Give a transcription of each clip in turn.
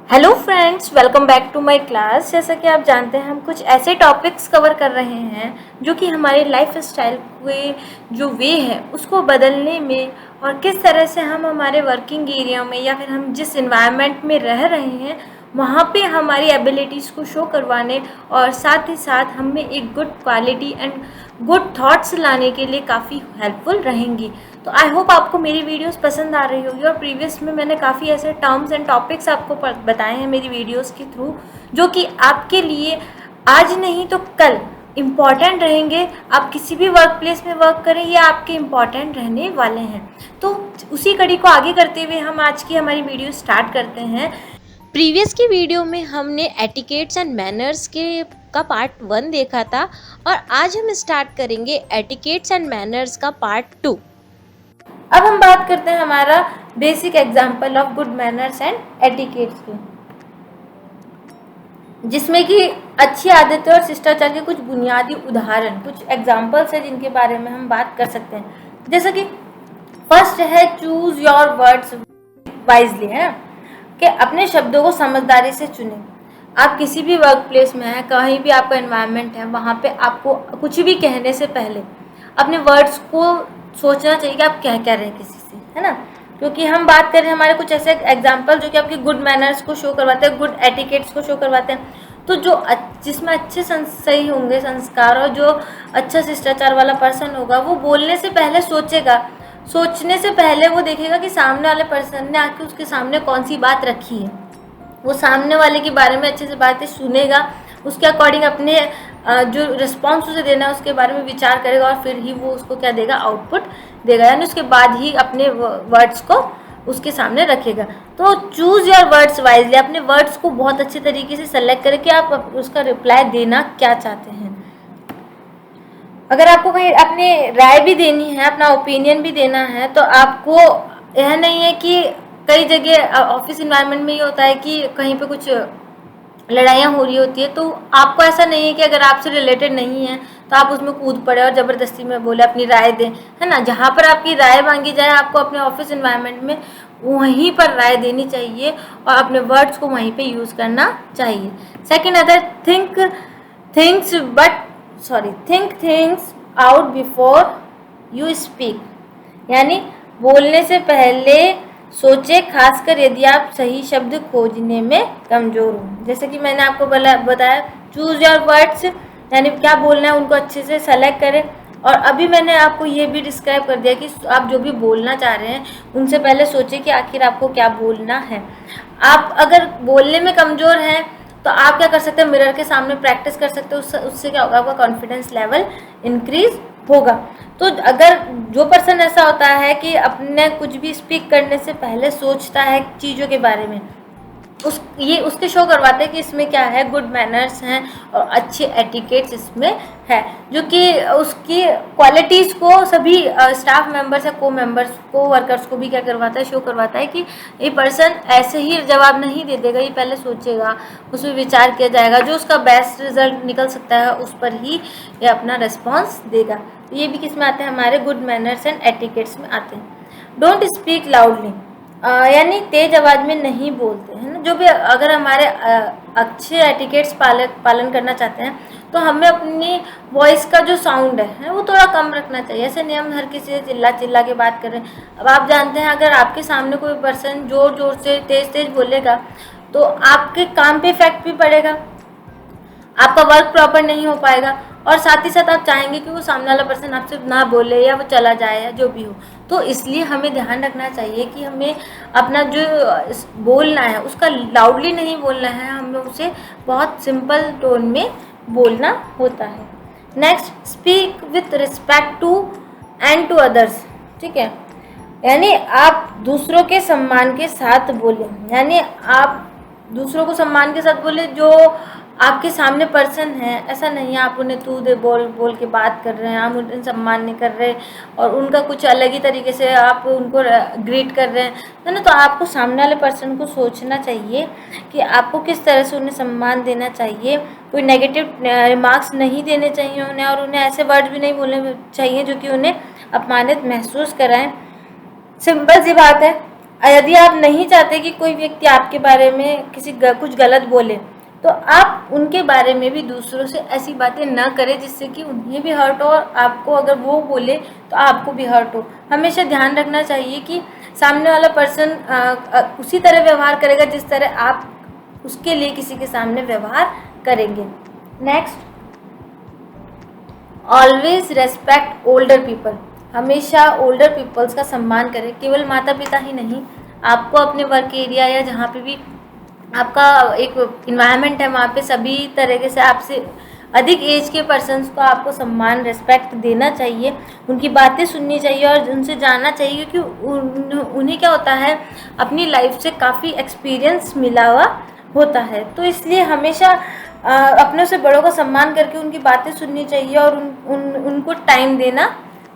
Hello friends, welcome back to my class. जैसा कि आप जानते हैं हम कुछ ऐसे टॉपिक्स कवर कर रहे हैं जो कि हमारे लाइफ स्टाइल के जो वे है उसको बदलने में और किस तरह से हम हमारे वर्किंग एरिया में या फिर हम जिस इन्वायरमेंट में रह रहे हैं वहाँ पे हमारी एबिलिटीज़ को शो करवाने और साथ ही साथ हमें एक good quality and good thoughts लाने के लिए काफ़ी हेल्पफुल रहेंगी। तो आई होप आपको मेरी वीडियोस पसंद आ रही होगी और प्रीवियस में मैंने काफ़ी ऐसे टर्म्स एंड टॉपिक्स आपको बताए हैं मेरी वीडियोस के थ्रू जो कि आपके लिए आज नहीं तो कल इम्पॉर्टेंट रहेंगे। आप किसी भी वर्क प्लेस में वर्क करें या आपके इम्पॉर्टेंट रहने वाले हैं। तो उसी कड़ी को आगे करते हुए हम आज की हमारी वीडियो स्टार्ट करते हैं। प्रीवियस की वीडियो में हमने एटिकेट्स एंड मैनर्स के का पार्ट 1 देखा था और आज हम स्टार्ट करेंगे एटिकेट्स एंड मैनर्स का पार्ट 2। अब हम बात करते हैं हमारा basic example of good manners and etiquettes की, जिसमें कि अच्छी आदतें और शिष्टाचार के कुछ बुनियादी उदाहरण, कुछ एग्जाम्पल्स हैं जिनके बारे में हम बात कर सकते हैं। जैसे कि फर्स्ट है चूज योर वर्ड्स वाइजली, है कि अपने शब्दों को समझदारी से चुनें। आप किसी भी वर्क प्लेस में हैं, कहीं भी आपका एनवायरनमेंट है, वहाँ पे आपको कुछ भी कहने से पहले अपने वर्ड्स को सोचना चाहिए कि आप क्या कह रहे हैं किसी से, है ना। क्योंकि हम बात कर रहे हैं हमारे कुछ ऐसे एग्जाम्पल जो कि आपके गुड मैनर्स को शो करवाते हैं, गुड एटिकेट्स को शो करवाते हैं। तो जो जिसमें अच्छे सही होंगे संस्कार और जो अच्छा शिष्टाचार वाला पर्सन होगा वो बोलने से पहले सोचेगा, सोचने से पहले वो देखेगा कि सामने वाले पर्सन ने आके उसके सामने कौन सी बात रखी है। वो सामने वाले के बारे में अच्छे से बातें सुनेगा, उसके अकॉर्डिंग अपने जो रिस्पॉन्स उसे देना है उसके बारे में विचार करेगा और फिर ही वो उसको क्या देगा, आउटपुट देगा, यानी उसके बाद ही अपने वर्ड्स को उसके सामने रखेगा। तो चूज़ योर वर्ड्स वाइजली, अपने वर्ड्स को बहुत अच्छे तरीके से सेलेक्ट करें कि आप उसका रिप्लाई देना क्या चाहते हैं। अगर आपको कहीं अपनी राय भी देनी है, अपना ओपिनियन भी देना है, तो आपको यह नहीं है कि कई जगह ऑफिस इन्वायरमेंट में ये होता है कि कहीं पे कुछ लड़ाइयाँ हो रही होती है, तो आपको ऐसा नहीं है कि अगर आपसे रिलेटेड नहीं है तो आप उसमें कूद पड़े और ज़बरदस्ती में बोले अपनी राय दें, है ना। जहाँ पर आपकी राय मांगी जाए आपको अपने ऑफिस इन्वायरमेंट में वहीं पर राय देनी चाहिए और अपने वर्ड्स को वहीं पे यूज़ करना चाहिए। Second other think things out before you speak, यानी बोलने से पहले सोचे, खासकर यदि आप सही शब्द खोजने में कमज़ोर हो। जैसे कि मैंने आपको बताया चूज़ योर वर्ड्स, यानी क्या बोलना है उनको अच्छे से सेलेक्ट करें। और अभी मैंने आपको ये भी डिस्क्राइब कर दिया कि आप जो भी बोलना चाह रहे हैं उनसे पहले सोचें कि आखिर आपको क्या बोलना है। आप अगर बोलने में कमज़ोर हैं तो आप क्या कर सकते हैं, मिरर के सामने प्रैक्टिस कर सकते हो, उससे क्या होगा, आपका कॉन्फिडेंस लेवल इंक्रीज होगा। तो अगर जो पर्सन ऐसा होता है कि अपने कुछ भी स्पीक करने से पहले सोचता है चीज़ों के बारे में, ये उसके शो करवाते हैं कि इसमें क्या है, गुड मैनर्स हैं और अच्छे एटिकेट्स इसमें है, जो कि उसकी क्वालिटीज़ को सभी स्टाफ मेंबर्स या को वर्कर्स को भी क्या करवाता है, शो करवाता है कि ये पर्सन ऐसे ही जवाब नहीं दे देगा, ये पहले सोचेगा, उसमें विचार किया जाएगा, जो उसका बेस्ट रिजल्ट निकल सकता है उस पर ही ये अपना रिस्पॉन्स देगा। ये भी किस में आते हैं, हमारे गुड मैनर्स एंड एटिकेट्स में आते हैं। डोंट स्पीक लाउडली, यानी तेज आवाज़ में नहीं बोलते हैं ना। जो भी अगर हमारे अच्छे एटिकेट्स पालन करना चाहते हैं तो हमें अपनी वॉइस का जो साउंड है वो थोड़ा कम रखना चाहिए। ऐसे नहीं हम हर किसी से चिल्ला के बात कर रहे हैं। अब आप जानते हैं अगर आपके सामने कोई पर्सन जोर से तेज बोलेगा तो आपके काम पे इफेक्ट भी पड़ेगा, आपका वर्क प्रॉपर नहीं हो पाएगा और साथ ही साथ आप चाहेंगे कि वो सामने वाला पर्सन आपसे ना बोले या वो चला जाए या जो भी हो। तो इसलिए हमें ध्यान रखना चाहिए कि हमें अपना जो बोलना है उसका लाउडली नहीं बोलना है, हमें उसे बहुत सिंपल टोन में बोलना होता है। Next, speak with respect to and to others, ठीक है, यानी आप दूसरों के सम्मान के साथ बोलें, यानी आप दूसरों को सम्मान के साथ बोले। जो आपके सामने पर्सन है ऐसा नहीं है आप उन्हें तू दे बोल के बात कर रहे हैं, आप उन्हें सम्मान नहीं कर रहे और उनका कुछ अलग ही तरीके से आप उनको ग्रीट कर रहे हैं ना। तो आपको सामने वाले पर्सन को सोचना चाहिए कि आपको किस तरह से उन्हें सम्मान देना चाहिए। कोई नेगेटिव रिमार्क्स नहीं देने चाहिए उन्हें और उन्हें ऐसे वर्ड भी नहीं बोलने चाहिए जो कि उन्हें अपमानित महसूस कराएं। सिंपल सी बात है, यदि आप नहीं चाहते कि कोई व्यक्ति आपके बारे में कुछ गलत बोले, तो आप उनके बारे में भी दूसरों से ऐसी बातें ना करें जिससे कि उन्हें भी हर्ट हो और आपको अगर वो बोले तो आपको भी हर्ट हो। हमेशा ध्यान रखना चाहिए कि सामने वाला पर्सन उसी तरह व्यवहार करेगा जिस तरह आप उसके लिए किसी के सामने व्यवहार करेंगे। Next, always respect older people. हमेशा ओल्डर पीपल्स का सम्मान करें। केवल माता पिता ही नहीं, आपको अपने वर्क एरिया या जहाँ पे भी आपका एक इन्वायरमेंट है वहाँ पे सभी तरीके से आपसे अधिक एज के पर्सन्स को आपको सम्मान रेस्पेक्ट देना चाहिए, उनकी बातें सुननी चाहिए और उनसे जानना चाहिए क्योंकि उन्हें क्या होता है, अपनी लाइफ से काफ़ी एक्सपीरियंस मिला हुआ होता है। तो इसलिए हमेशा अपनों से बड़ों का सम्मान करके उनकी बातें सुननी चाहिए और उनको टाइम देना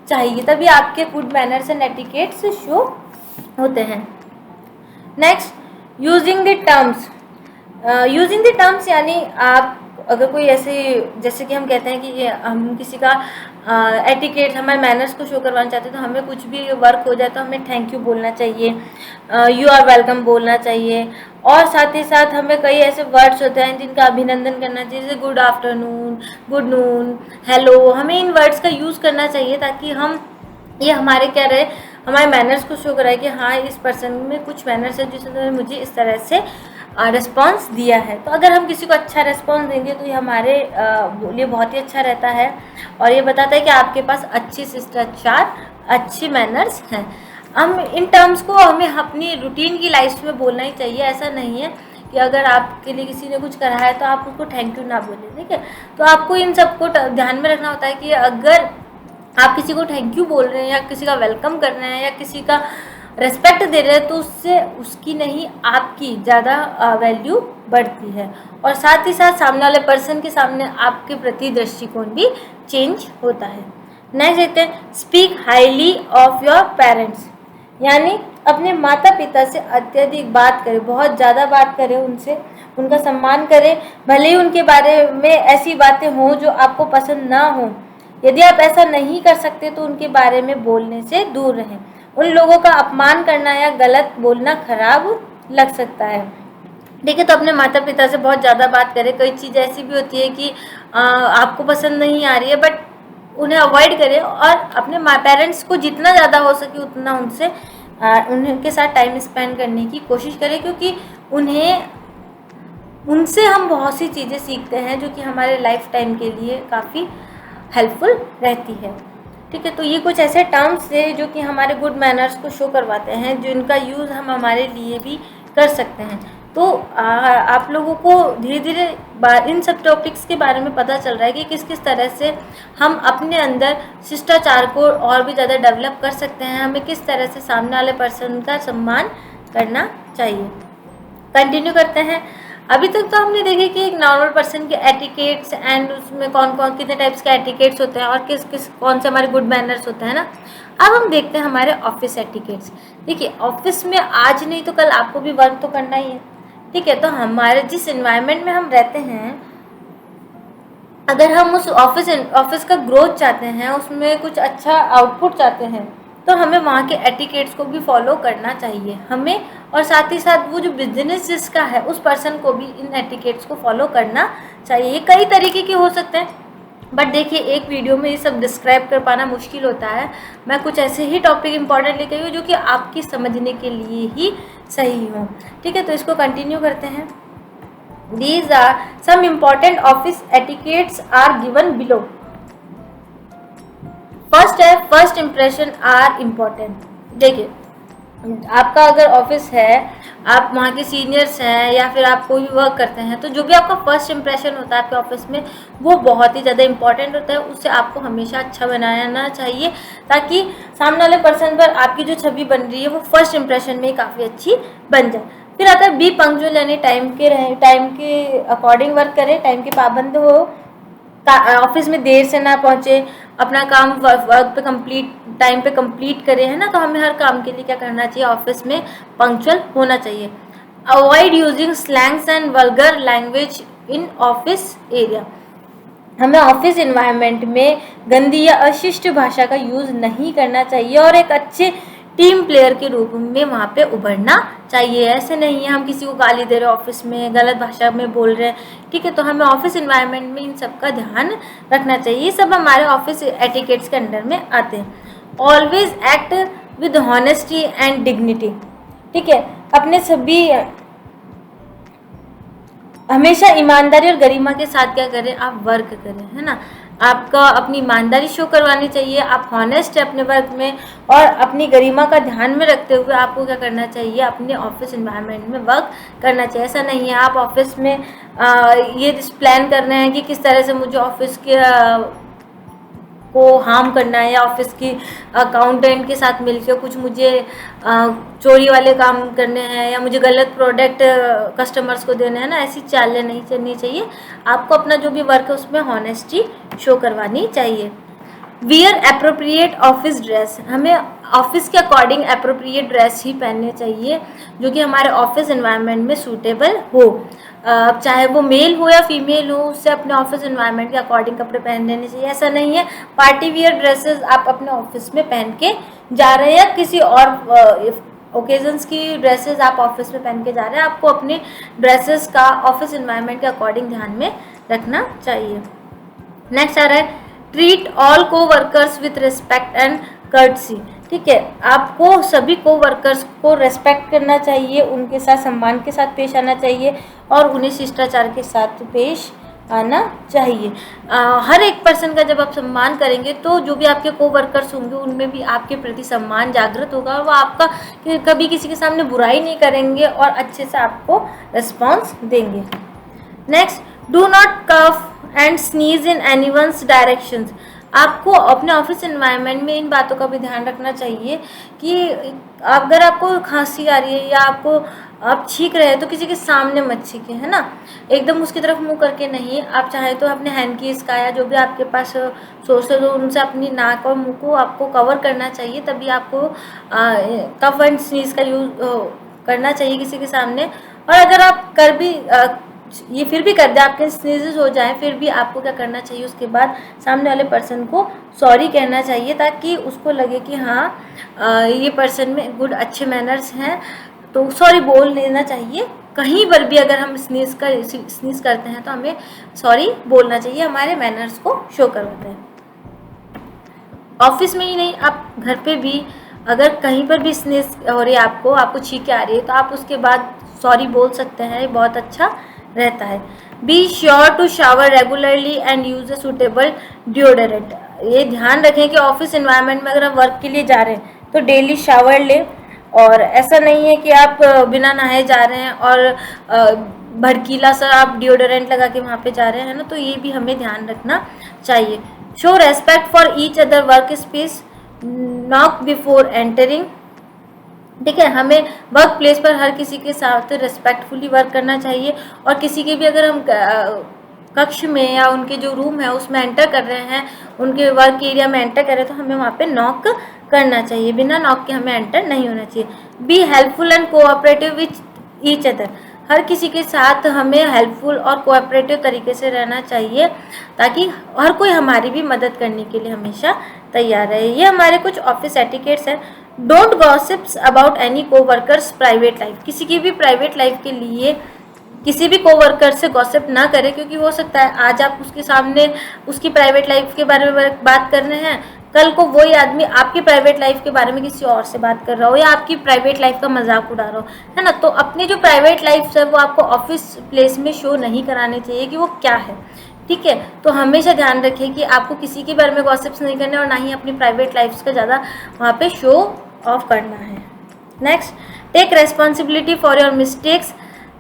चाहिए, तभी आपके good manners and etiquettes show होते हैं। Next, using the terms. Using the terms यानी आप अगर कोई ऐसे, जैसे कि हम कहते हैं कि हम किसी का एटिकेट, हमारे मैनर्स को शो करवाना चाहते हैं, तो हमें कुछ भी वर्क हो जाए तो हमें थैंक यू बोलना चाहिए, यू आर वेलकम बोलना चाहिए, और साथ ही साथ हमें कई ऐसे वर्ड्स होते हैं जिनका अभिनंदन करना चाहिए, जैसे good afternoon, good noon, hello. हमें इन वर्ड्स का यूज़ करना चाहिए ताकि ये हमारे क्या रहे, हमारे मैनर्स को शो कराए कि हाँ इस पर्सन में कुछ मैनर्स है जिसने मुझे इस तरह से रिस्पॉन्स दिया है। तो अगर हम किसी को अच्छा रिस्पॉन्स देंगे तो ये हमारे लिए बहुत ही अच्छा रहता है और ये बताता है कि आपके पास अच्छी शिष्टाचार, अच्छी मैनर्स हैं। हम इन टर्म्स को हमें अपनी रूटीन की लाइफ में बोलना ही चाहिए। ऐसा नहीं है कि अगर आपके लिए किसी ने कुछ करा है तो आप उसको थैंक यू ना बोलें, ठीक है। तो आपको इन सबको ध्यान में रखना होता है कि अगर आप किसी को थैंक यू बोल रहे हैं या किसी का वेलकम कर रहे हैं या किसी का रेस्पेक्ट दे रहे हैं तो उससे उसकी नहीं आपकी ज़्यादा वैल्यू बढ़ती है और साथ ही साथ सामने वाले पर्सन के सामने आपके प्रति दृष्टिकोण भी चेंज होता है। नेक्स्ट देखते हैं, speak highly of your parents. यानी अपने माता पिता से अत्यधिक बात करें, बहुत ज़्यादा बात करें उनसे, उनका सम्मान करें, भले ही उनके बारे में ऐसी बातें हों जो आपको पसंद ना हो। यदि आप ऐसा नहीं कर सकते तो उनके बारे में बोलने से दूर रहें। उन लोगों का अपमान करना या गलत बोलना खराब लग सकता है, ठीक है। तो अपने माता पिता से बहुत ज़्यादा बात करें। कई चीज़ ऐसी भी होती है कि आपको पसंद नहीं आ रही है, बट उन्हें अवॉइड करें और अपने पेरेंट्स को जितना ज़्यादा हो सके उतना उनके साथ टाइम स्पेंड करने की कोशिश करें, क्योंकि उनसे हम बहुत सी चीज़ें सीखते हैं जो कि हमारे लाइफ टाइम के लिए काफ़ी हेल्पफुल रहती है, ठीक है। तो ये कुछ ऐसे टर्म्स थे जो कि हमारे गुड मैनर्स को शो करवाते हैं, जिनका यूज़ हम हमारे लिए भी कर सकते हैं। तो आप लोगों को धीरे धीरे इन सब टॉपिक्स के बारे में पता चल रहा है कि किस किस तरह से हम अपने अंदर शिष्टाचार को और भी ज़्यादा डेवलप कर सकते हैं, हमें किस तरह से सामने वाले पर्सन का सम्मान करना चाहिए। कंटिन्यू करते हैं। अभी तक तो हमने देखे कि एक नॉर्मल पर्सन के एटिकेट्स एंड उसमें कौन कौन कितने टाइप्स के एटिकेट्स होते हैं और कौन से हमारे गुड मैनर्स होते हैं ना। अब हम देखते हैं हमारे ऑफिस एटिकेट्स। देखिए, ऑफिस में आज नहीं तो कल आपको भी वर्क तो करना ही है, ठीक है। तो हमारे जिस एनवायरनमेंट में हम रहते हैं, अगर हम उस ऑफिस का ग्रोथ चाहते हैं, उसमें कुछ अच्छा आउटपुट चाहते हैं, तो हमें वहाँ के एटिकेट्स को भी फॉलो करना चाहिए हमें, और साथ ही साथ वो जो बिजनेस जिसका है उस पर्सन को भी इन एटिकेट्स को फॉलो करना चाहिए। ये कई तरीके के हो सकते हैं, बट देखिए एक वीडियो में ये सब डिस्क्राइब कर पाना मुश्किल होता है। मैं कुछ ऐसे ही टॉपिक इंपॉर्टेंट लेके आई हूँ जो कि आपकी समझने के लिए ही सही हो, ठीक है। तो इसको कंटिन्यू करते हैं। These are some important office etiquettes are given below. First है, फर्स्ट इम्प्रेशन आर इम्पॉर्टेंट। देखिए, आपका अगर ऑफिस है, आप वहाँ के सीनियर्स हैं या फिर आप कोई भी वर्क करते हैं, तो जो भी आपका फर्स्ट इम्प्रेशन होता है आपके ऑफिस में, वो बहुत ही ज़्यादा इंपॉर्टेंट होता है। उससे आपको हमेशा अच्छा बनाना चाहिए ताकि सामने वाले पर्सन पर आपकी जो छवि बन रही है वो फर्स्ट इम्प्रेशन में काफ़ी अच्छी बन जाए। फिर आता है बी पंक्चुअल, यानी टाइम के अकॉर्डिंग वर्क करें, टाइम के पाबंद हो, ऑफिस में देर से ना पहुँचे, अपना काम वर्क पे टाइम पे कंप्लीट करें, है ना। तो हमें हर काम के लिए क्या करना चाहिए, ऑफिस में पंक्चुअल होना चाहिए। Avoid using slangs and vulgar language in office area. हमें ऑफिस इन्वायरमेंट में गंदी या अशिष्ट भाषा का यूज़ नहीं करना चाहिए और एक अच्छे टीम प्लेयर के रूप में वहाँ पे उभरना चाहिए। ऐसे नहीं है हम किसी को गाली दे रहे हैं ऑफिस में, गलत भाषा में बोल रहे हैं, ठीक है, तो हमें ऑफिस इन्वायरमेंट में इन सब का ध्यान रखना चाहिए। ये सब हमारे ऑफिस एटिकेट्स के अंडर में आते हैं। Always act with honesty and dignity, ठीक है, अपने सभी हमेशा ईमानदारी और गरिमा के साथ क्या करें, आप वर्क करें, है ना। आपका अपनी ईमानदारी शो करवानी चाहिए, आप हॉनेस्ट है अपने वर्क में, और अपनी गरिमा का ध्यान में रखते हुए आपको क्या करना चाहिए, अपने ऑफिस एनवायरनमेंट में वर्क करना चाहिए। ऐसा नहीं है आप ऑफिस में ये प्लान कर रहे हैं कि किस तरह से मुझे ऑफिस के को हार्म करना है, या ऑफिस की अकाउंटेंट के साथ मिलकर कुछ मुझे चोरी वाले काम करने हैं, या मुझे गलत प्रोडक्ट कस्टमर्स को देना है ना, ऐसी चालें नहीं चलनी चाहिए। आपको अपना जो भी वर्क है उसमें हॉनेस्टी शो करवानी चाहिए। वियर अप्रोप्रिएट ऑफिस ड्रेस, हमें ऑफिस के अकॉर्डिंग अप्रोप्रिएट ड्रेस ही पहनने चाहिए जो कि हमारे ऑफिस एनवायरनमेंट में सूटेबल हो। चाहे वो मेल हो या फीमेल हो, उससे अपने ऑफिस एनवायरनमेंट के अकॉर्डिंग कपड़े पहन लेने चाहिए। ऐसा नहीं है पार्टी वियर ड्रेसेस आप अपने ऑफिस में पहन के जा रहे हैं, या किसी और ओकेजन्स की ड्रेसेस आप ऑफिस में पहन के जा रहे हैं, आपको अपने ड्रेसेस का ऑफिस एनवायरनमेंट के अकॉर्डिंग ध्यान में रखना चाहिए। नेक्स्ट आ रहा है ट्रीट ऑल को workers with respect and courtesy, ठीक है, आपको सभी को वर्कर्स को रेस्पेक्ट करना चाहिए, उनके साथ सम्मान के साथ पेश आना चाहिए, और उन्हें शिष्टाचार के साथ पेश आना चाहिए। हर एक पर्सन का जब आप सम्मान करेंगे तो जो भी आपके को वर्कर्स होंगे उनमें भी आपके प्रति सम्मान जागृत होगा, और वो आपका कभी किसी के सामने बुराई नहीं करेंगे और अच्छे से आपको रिस्पॉन्स देंगे। Next, do not cough and sneeze in anyone's directions, आपको अपने ऑफिस एनवायरनमेंट में इन बातों का भी ध्यान रखना चाहिए कि अगर आपको खांसी आ रही है या आप छींक रहे हैं तो किसी के सामने मत छींके, है ना, एकदम उसकी तरफ मुंह करके नहीं। आप चाहे तो अपने हैंडकीज का या जो भी आपके पास सोर्स है तो उनसे अपनी नाक और मुंह को आपको कवर करना चाहिए, तभी आपको कफ एंड स्नीज का यूज करना चाहिए किसी के सामने। और अगर आप कर भी ये फिर भी कर दे, आपके स्नीजेस हो जाए, फिर भी आपको क्या करना चाहिए, उसके बाद सामने वाले पर्सन को सॉरी कहना चाहिए, ताकि उसको लगे कि हाँ ये पर्सन में गुड अच्छे मैनर्स हैं, तो सॉरी बोल लेना चाहिए। कहीं पर भी अगर हम स्नीज करते हैं तो हमें सॉरी बोलना चाहिए, हमारे मैनर्स को शो करवाता है। ऑफिस में ही नहीं, आप घर पे भी अगर कहीं पर भी स्नीज हो रही है, आपको छींके आ रही है, तो आप उसके बाद सॉरी बोल सकते हैं, बहुत अच्छा रहता है। Be sure to shower regularly and use a suitable deodorant, ये ध्यान रखें कि ऑफिस एनवायरनमेंट में अगर आप वर्क के लिए जा रहे हैं तो डेली शावर लें, और ऐसा नहीं है कि आप बिना नहाए जा रहे हैं और भड़कीला सा आप डिओडोरेंट लगा के वहाँ पे जा रहे हैं ना, तो ये भी हमें ध्यान रखना चाहिए। Show respect for each other work space, knock before entering, ठीक है, हमें वर्क प्लेस पर हर किसी के साथ रिस्पेक्टफुली वर्क करना चाहिए, और किसी के भी अगर हम कक्ष में या उनके जो रूम है उसमें एंटर कर रहे हैं, उनके वर्क एरिया में एंटर कर रहे हैं, तो हमें वहाँ पे नॉक करना चाहिए, बिना नॉक के हमें एंटर नहीं होना चाहिए। Be helpful and cooperative with each other, हर किसी के साथ हमें हेल्पफुल और कोऑपरेटिव तरीके से रहना चाहिए, ताकि हर कोई हमारी भी मदद करने के लिए हमेशा तैयार रहे। ये हमारे कुछ ऑफिस एटिकेट्स हैं। Don't gossips about any coworkers private life, किसी की भी प्राइवेट लाइफ के लिए किसी भी कोवर्कर से गॉसिप ना करें, क्योंकि हो सकता है आज आप उसके सामने उसकी प्राइवेट लाइफ के बारे में बात कर रहे हैं, कल को वही आदमी आपकी प्राइवेट लाइफ के बारे में किसी और से बात कर रहा हो, या आपकी प्राइवेट लाइफ का मजाक उड़ा रहा हो, है ना। तो अपनी जो प्राइवेट लाइफ है वो आपको ऑफिस प्लेस में शो नहीं करानी चाहिए कि वो क्या है, ठीक है। तो हमेशा ध्यान रखें कि आपको किसी के बारे में गॉसिप्स नहीं करने, और ना ही अपनी प्राइवेट लाइफ का ज़्यादा वहाँ पे शो ऑफ करना है। Next, take responsibility for your mistakes,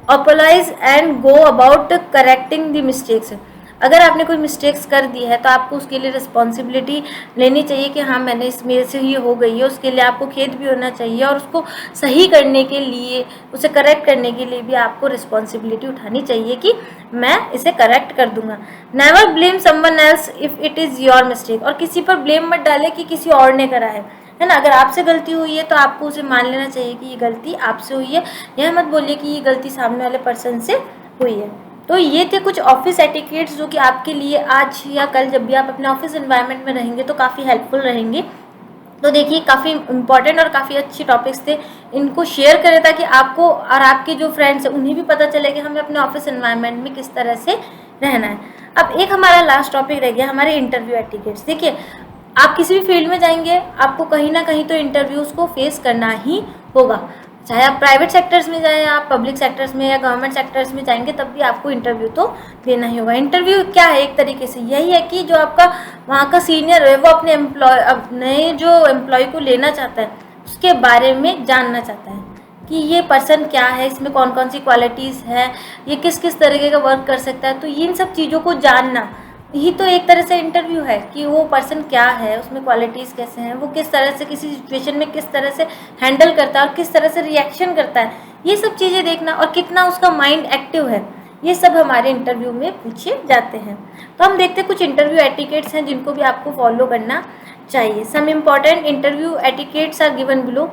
apologise and go about correcting the mistakes, अगर आपने कोई मिस्टेक्स कर दी है तो आपको उसके लिए रिस्पॉन्सिबिलिटी लेनी चाहिए कि हाँ मैंने मेरे से ये हो गई है, उसके लिए आपको खेद भी होना चाहिए, और उसको सही करने के लिए, उसे करेक्ट करने के लिए भी आपको रिस्पॉन्सिबिलिटी उठानी चाहिए कि मैं इसे करेक्ट कर दूंगा। Never blame someone else if it is your mistake, और किसी पर ब्लेम मत डाले कि किसी और ने करा है ना। अगर आपसे गलती हुई है तो आपको उसे मान लेना चाहिए कि ये गलती आपसे हुई है, यह मत बोलिए कि ये गलती सामने वाले पर्सन से हुई है। तो ये थे कुछ ऑफिस एटिकेट्स जो कि आपके लिए आज या कल जब भी आप अपने ऑफिस एनवायरनमेंट में रहेंगे तो काफ़ी हेल्पफुल रहेंगे। तो देखिए काफ़ी इम्पॉर्टेंट और काफ़ी अच्छे टॉपिक्स थे, इनको शेयर करें ताकि आपको और आपके जो फ्रेंड्स हैं उन्हें भी पता चले कि हमें अपने ऑफिस एनवायरनमेंट में किस तरह से रहना है। अब एक हमारा लास्ट टॉपिक रह गया हमारे इंटरव्यू एटिकेट्स। देखिए आप किसी भी फील्ड में जाएंगे आपको कहीं ना कहीं तो इंटरव्यूज़ को फेस करना ही होगा, चाहे आप प्राइवेट सेक्टर्स में जाएं, आप पब्लिक सेक्टर्स में या गवर्नमेंट सेक्टर्स में जाएंगे तब भी आपको इंटरव्यू तो देना ही होगा। इंटरव्यू क्या है, एक तरीके से यही है कि जो आपका वहाँ का सीनियर है वो अपने जो एम्प्लॉय को लेना चाहता है उसके बारे में जानना चाहता है कि ये पर्सन क्या है, इसमें कौन कौन सी क्वालिटीज़ है, ये किस किस तरीके का वर्क कर सकता है। तो इन सब चीज़ों को जानना ही तो एक तरह से इंटरव्यू है कि वो पर्सन क्या है, उसमें क्वालिटीज़ कैसे हैं, वो किस तरह से किसी सिचुएशन में किस तरह से हैंडल करता है और किस तरह से रिएक्शन करता है, ये सब चीज़ें देखना और कितना उसका माइंड एक्टिव है, ये सब हमारे इंटरव्यू में पूछे जाते हैं। तो हम देखते हैं कुछ इंटरव्यू एटिकेट्स हैं जिनको भी आपको फॉलो करना चाहिए। Some important interview etiquettes are given below.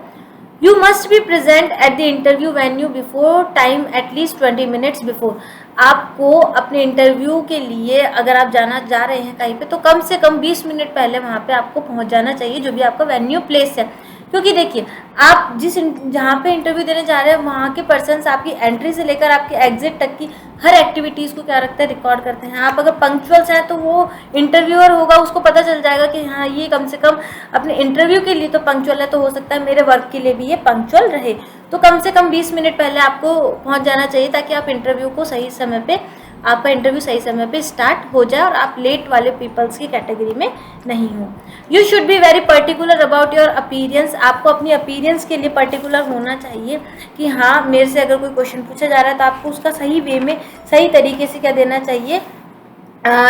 You must be present at the interview venue before time at least 20 minutes before। आपको अपने इंटरव्यू के लिए अगर आप जा रहे हैं कहीं पे तो कम से कम 20 मिनट पहले वहाँ पे आपको पहुँच जाना चाहिए, जो भी आपका वेन्यू प्लेस है। क्योंकि देखिए आप जहाँ पे इंटरव्यू देने जा रहे हैं वहाँ के पर्सन्स आपकी एंट्री से लेकर आपकी एग्जिट तक की हर एक्टिविटीज़ को क्या रखते हैं, रिकॉर्ड करते हैं। आप अगर पंक्चुअल्स हैं तो वो इंटरव्यूअर होगा उसको पता चल जाएगा कि हाँ ये कम से कम अपने इंटरव्यू के लिए तो पंक्चुअल है, तो हो सकता है मेरे वर्क के लिए भी ये पंक्चुअल रहे। तो कम से कम 20 मिनट पहले आपको पहुंच जाना चाहिए ताकि आप इंटरव्यू को सही समय पे आपका इंटरव्यू सही समय पे स्टार्ट हो जाए और आप लेट वाले पीपल्स की कैटेगरी में नहीं हो। You should be very particular about your appearance. आपको अपनी अपीयरेंस के लिए पर्टिकुलर होना चाहिए कि हाँ मेरे से अगर कोई क्वेश्चन पूछा जा रहा है तो आपको उसका सही वे में सही तरीके से क्या देना चाहिए,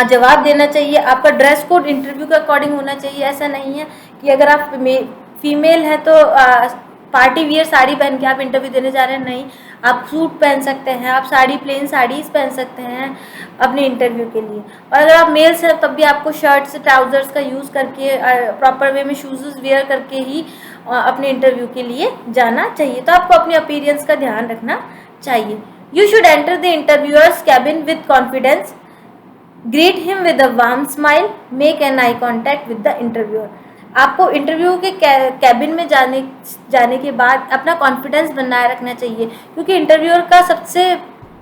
जवाब देना चाहिए। आपका ड्रेस कोड इंटरव्यू के अकॉर्डिंग होना चाहिए। ऐसा नहीं है कि अगर आप फीमेल है तो पार्टी वियर साड़ी पहन के आप इंटरव्यू देने जा रहे हैं, नहीं, आप सूट पहन सकते हैं, आप प्लेन साड़ीज़ पहन सकते हैं अपने इंटरव्यू के लिए। और अगर आप मेल्स हैं तब भी आपको शर्ट्स ट्राउजर्स का यूज़ करके प्रॉपर वे में शूज़ वेयर करके ही अपने इंटरव्यू के लिए जाना चाहिए। तो आपको अपनी अपीयरेंस का ध्यान रखना चाहिए। You should enter the interviewers cabin with confidence, greet him with a warm smile, make an eye contact with the interviewer. आपको इंटरव्यू के कैबिन में जाने के बाद अपना कॉन्फिडेंस बनाए रखना चाहिए, क्योंकि इंटरव्यूअर का सबसे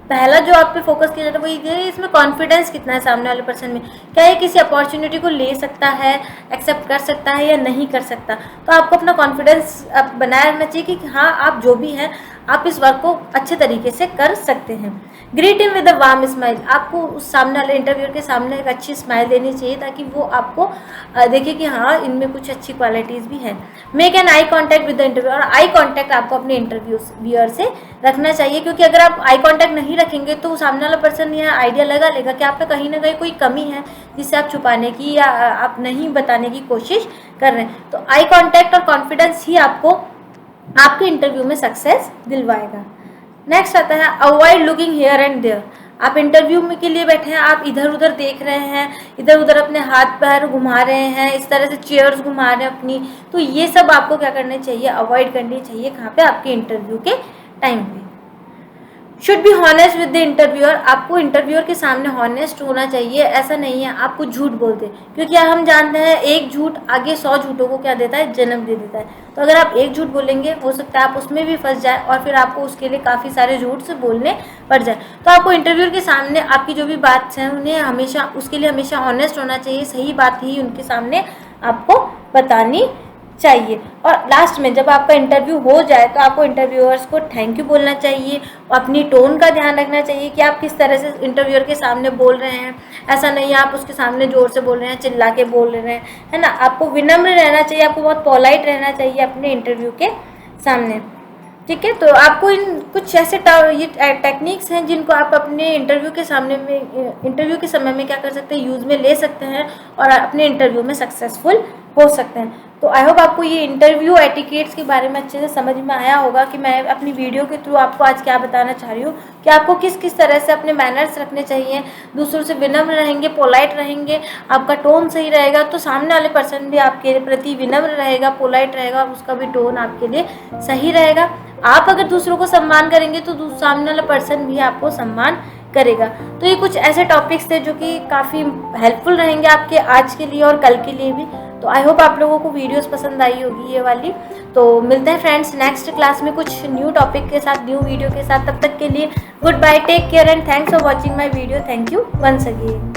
पहला जो आप पे फोकस किया जाता है वो ये इसमें कॉन्फिडेंस कितना है सामने वाले पर्सन में, क्या ये किसी अपॉर्चुनिटी को ले सकता है, एक्सेप्ट कर सकता है या नहीं कर सकता। तो आपको अपना कॉन्फिडेंस बनाए रखना चाहिए कि हाँ आप जो भी हैं आप इस वर्क को अच्छे तरीके से कर सकते हैं। Greet him with a warm smile. आपको उस सामने वाले इंटरव्यूअर के सामने एक अच्छी स्माइल देनी चाहिए ताकि वो आपको देखे कि हाँ इनमें कुछ अच्छी क्वालिटीज़ भी हैं। Make an eye contact with the interview. और आई कॉन्टैक्ट आपको अपने इंटरव्यूअर से रखना चाहिए, क्योंकि अगर आप आई कॉन्टैक्ट नहीं रखेंगे तो सामने वाला पर्सन यह आइडिया लगा लेगा कि आप पे कहीं ना कहीं कोई कमी है जिससे आप छुपाने की या आप नहीं बताने की कोशिश कर रहे हैं। तो आई कॉन्टैक्ट और कॉन्फिडेंस ही आपको आपके इंटरव्यू में सक्सेस दिलवाएगा। नेक्स्ट आता है avoid looking here and there. आप इंटरव्यू में के लिए बैठे हैं, आप इधर उधर देख रहे हैं, इधर उधर अपने हाथ पैर घुमा रहे हैं, इस तरह से चेयर्स घुमा रहे हैं अपनी, तो ये सब आपको क्या करना चाहिए, अवॉइड करनी चाहिए। कहाँ पे, आपके इंटरव्यू के टाइम पे। Should be honest with the interviewer. आपको इंटरव्यूअर के सामने हॉनेस्ट होना चाहिए। ऐसा नहीं है आप कुछ झूठ बोलते, क्योंकि हम जानते हैं एक झूठ आगे 100 झूठों को क्या देता है, जन्म दे देता है। तो अगर आप एक झूठ बोलेंगे हो सकता है आप उसमें भी फंस जाए और फिर आपको उसके लिए काफ़ी सारे झूठ से बोलने पड़ जाए। तो आपको इंटरव्यूअर के सामने आपकी जो भी बात है उन्हें हमेशा उसके लिए हमेशा हॉनेस्ट होना चाहिए, सही बात ही उनके सामने आपको बतानी चाहिए। और लास्ट में जब आपका इंटरव्यू हो जाए तो आपको इंटरव्यूअर्स को थैंक यू बोलना चाहिए, अपनी टोन का ध्यान रखना चाहिए कि आप किस तरह से इंटरव्यूअर के सामने बोल रहे हैं। ऐसा नहीं है आप उसके सामने ज़ोर से बोल रहे हैं, चिल्ला के बोल रहे हैं, है ना। आपको विनम्र रहना चाहिए, आपको बहुत पोलाइट रहना चाहिए अपने इंटरव्यू के सामने, ठीक है। तो आपको इन कुछ ऐसे ये टेक्निक्स हैं जिनको आप अपने इंटरव्यू के समय में क्या कर सकते हैं, यूज़ में ले सकते हैं और अपने इंटरव्यू में सक्सेसफुल हो सकते हैं। तो आई होप आपको ये इंटरव्यू एटिकेट्स के बारे में अच्छे से समझ में आया होगा कि मैं अपनी वीडियो के थ्रू आपको आज क्या बताना चाह रही हूँ कि आपको किस किस तरह से अपने मैनर्स रखने चाहिए, दूसरों से विनम्र रहेंगे, पोलाइट रहेंगे, आपका टोन सही रहेगा तो सामने वाले पर्सन भी आपके प्रति विनम्र रहेगा, पोलाइट रहेगा और उसका भी टोन आपके लिए सही रहेगा। आप अगर दूसरों को सम्मान करेंगे तो सामने वाला पर्सन भी आपको सम्मान करेगा। तो ये कुछ ऐसे टॉपिक्स थे जो कि काफ़ी हेल्पफुल रहेंगे आपके आज के लिए और कल के लिए भी। तो आई होप आप लोगों को वीडियोस पसंद आई होगी ये वाली। तो मिलते हैं फ्रेंड्स नेक्स्ट क्लास में कुछ न्यू टॉपिक के साथ, न्यू वीडियो के साथ। तब तक के लिए goodbye, take care and thanks for watching my video. Thank you once again.